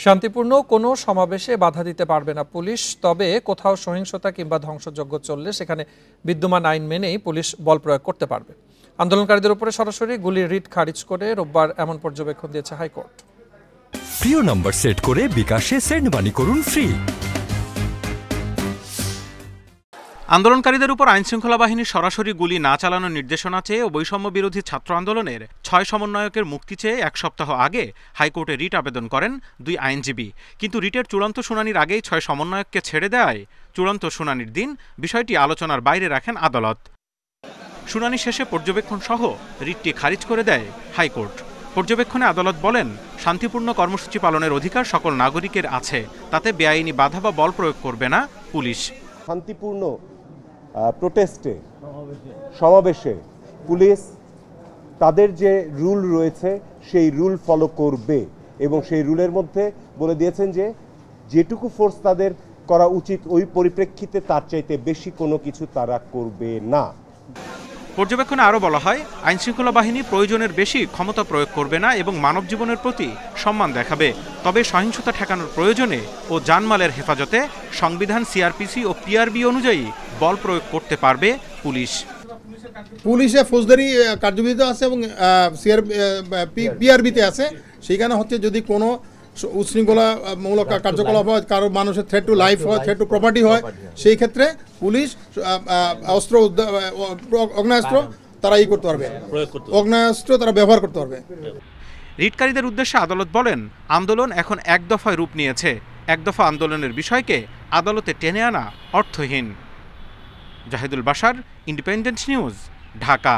শান্তিপূর্ণ কোনো সমাবেশে বাধা দিতে পারবে না পুলিশ, তবে কোথাও সহিংসতা কিংবা ধ্বংসযজ্ঞ চললে সেখানে বিদ্যমান আইন মেনেই পুলিশ বল প্রয়োগ করতে পারবে। আন্দোলনকারীদের উপরে সরাসরি গুলির রিট খারিজ করে রোববার এমন পর্যবেক্ষণ দিয়েছে হাইকোর্ট। প্রিয় নম্বর সেট করে বিকাশে সেন্ড মানি করুন ফ্রি। আন্দোলনকারীদের উপর আইনশৃঙ্খলা বাহিনীর সরাসরি গুলি না চালানোর নির্দেশনা চেয়ে ও বৈষম্য বিরোধী ছাত্র আন্দোলনের 6 সমন্বয়কের মুক্তি চেয়ে এক সপ্তাহ আগে হাইকোর্টে রিট আবেদন করেন 2 আইনজীবী। কিন্তু রিটের চূড়ান্ত শুনানির আগেই 6 সমন্বয়ককে ছেড়ে দেওয়ায় চূড়ান্ত শুনানির দিন বিষয়টি আলোচনার বাইরে রাখেন আদালত। শুনানি শেষে পর্যবেক্ষণ সহ রিটটি খারিজ করে দেয় হাইকোর্ট। পর্যবেক্ষণে আদালত বলেন, শান্তিপূর্ণ কর্মসূচি পালনের অধিকার সকল নাগরিকের আছে, তাতে বেআইনি বাধা বা বল প্রয়োগ করবে না পুলিশ। শান্তিপূর্ণ প্রোটেস্টে সমাবেশে পুলিশ তাদের যে রুল রয়েছে সেই রুল ফলো করবে এবং সেই রুলের মধ্যে বলে দিয়েছেন যে যেটুকু ফোর্স তাদের করা উচিত ওই পরিপ্রেক্ষিতে তার চাইতে বেশি কোনো কিছু তারা করবে না। পর্যবেক্ষণে আরও বলা হয়, আইনশৃঙ্খলা বাহিনী প্রয়োজনের বেশি ক্ষমতা প্রয়োগ করবে না এবং মানব জীবনের প্রতি সম্মান দেখাবে। তবে সহিংসতা ঠেকানোর প্রয়োজনে ও জানমালের হেফাজতে সংবিধান, সিআরপিসি ও পিআরবি অনুযায়ী বল প্রয়োগ করতে পারবে পুলিশ। পুলিশে ফৌজদারি কার্যবিধিতে আছে এবং পিআরবিতে আছে। সেখানে হচ্ছে যদি কোনো উচ্ছৃঙ্খলামূলক কার্যকলাপ হয়, কারো মানুষের থ্রেট টু লাইফ হয়, থ্রেট টু প্রপার্টি হয়, সেই ক্ষেত্রে পুলিশ অস্ত্র, অগ্নেয়াস্ত্র তারা করতে পারবে, অগ্নেয়াস্ত্র তারা ব্যবহার করতে পারবে। রিটকারীদের উদ্দেশ্যে আদালত বলেন, আন্দোলন এখন এক দফায় রূপ নিয়েছে। এক দফা আন্দোলনের বিষয়কে আদালতে টেনে আনা অর্থহীন। Zahidul Bashar, independent news, Dhaka.